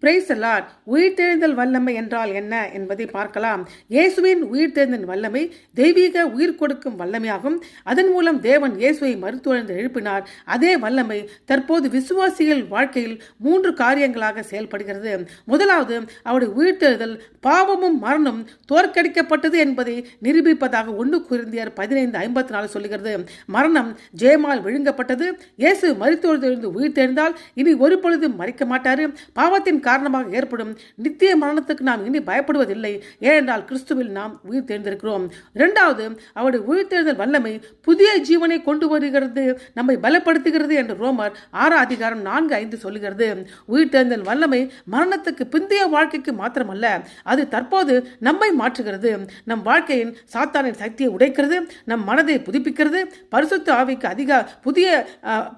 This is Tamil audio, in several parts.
Praise the Lord. உயிர்த்தெழுதல் வல்லமை என்றால் என்ன என்பதை பார்க்கலாம். இயேசுவின் உயிர்த்தெழுதல் வல்லமை தெய்வீக உயிர் கொடுக்கும் வல்லமையாகும். அதன் மூலம் தேவன் இயேசுவை மருத்துவழ்ந்து எழுப்பினார். அதே வல்லமை தற்போது விசுவாசிகள் வாழ்க்கையில் 3 காரியங்களாக செயல்படுகிறது. முதலாவது, அவருடைய உயிர்த்தெழுதல் பாவமும் மரணம் தோற்கடிக்கப்பட்டது என்பதை நிரூபிப்பதாக 1 கொரிந்தியர் 15:54 சொல்லுகிறது. மரணம் ஜெயமால் விழுங்கப்பட்டது. இயேசு மருத்துவழ்ந்து உயிர்த்தெழுந்தால் இனி ஒரு பொழுதும் மறிக்க மாட்டார். பாவத்தின் காரணமாக ஏற்படும் நித்திய மரணத்துக்கு நாம் இனி பயப்படுவதில்லை. ஏனென்றால் கிறிஸ்துவில் நாம் உயிர் தெரிந்திருக்கிறோம். இரண்டாவது, அவருடைய உயிர்த்தெழுதல் வல்லமை புதிய ஜீவனை கொண்டு வருகிறது, நம்மை பலப்படுத்துகிறது என்று ரோமர் 6:4-5 சொல்லுகிறது. உயிர்த்தெழுதல் வல்லமை மரணத்துக்கு பிந்தைய வாழ்க்கைக்கு மாத்திரமல்ல, அது தற்போது நம்மை மாற்றுகிறது. நம் வாழ்க்கையின் சாத்தானின் சக்தியை உடைக்கிறது, நம் மனதை புதுப்பிக்கிறது, பரிசுத்த ஆவிக்கு புதிய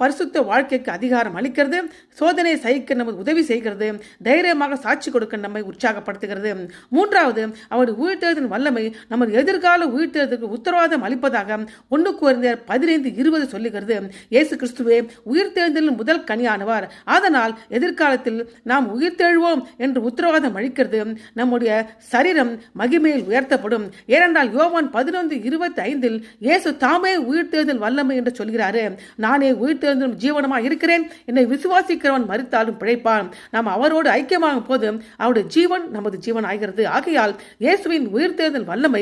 பரிசுத்த வாழ்க்கைக்கு அதிகாரம் அளிக்கிறது, சோதனை சகிக்க நமக்கு உதவி செய்கிறது, தைரியமாக சாட்சி கொடுக்க நம்மை உற்சாகப்படுத்துகிறது. மூன்றாவது, அவருடைய உயிர்த்தெழுதலின் வல்லமை நமது எதிர்கால உயிர்த்தெழுதலுக்கு உத்தரவாதம் அளிப்பதாக 1 கொரிந்தியர் 15:20 சொல்லுகிறது. இயேசு கிறிஸ்துவே உயிர்த்தெழுதலின் முதல் கனியானவர். அதனால் எதிர்காலத்தில் நாம் உயிர்த்தெழுவோம் என்று உத்தரவாதம் அளிக்கிறது. நம்முடைய சரீரம் மகிமையில் உயர்த்தப்படும். ஏனென்றால் யோவான் 11:25 இயேசு தாமே உயிர்த்தெழுதல் வல்லமை என்று சொல்கிறார். நானே உயிர்த்தெழுதலும் ஜீவனமாக இருக்கிறேன், என்னை விசுவாசிக்கிறவன் மரித்தாலும் பிழைப்பான். நாம் அவரோடு ஐக்கியமாகும் போது அவருடைய ஜீவன் நமது ஜீவன் ஆகிறது. ஆகையால் இயேசுவின் உயிர்த்தெழுதல் வல்லமை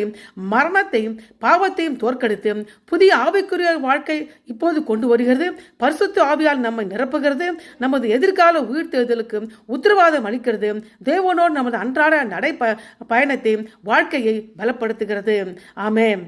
மரணத்தையும் பாவத்தையும் தோற்கடித்து புதிய ஆவிக்குரிய வாழ்க்கை இப்போது கொண்டு வருகிறது. பரிசுத்த ஆவியால் நம்மை நிரப்புகிறது. நமது எதிர்கால உயிர்த்தெழுதலுக்கு உத்தரவாதம் அளிக்கிறது. தேவனோடு நமது அன்றாட நடை பயணத்தை வாழ்க்கையை பலப்படுத்துகிறது. ஆமென்.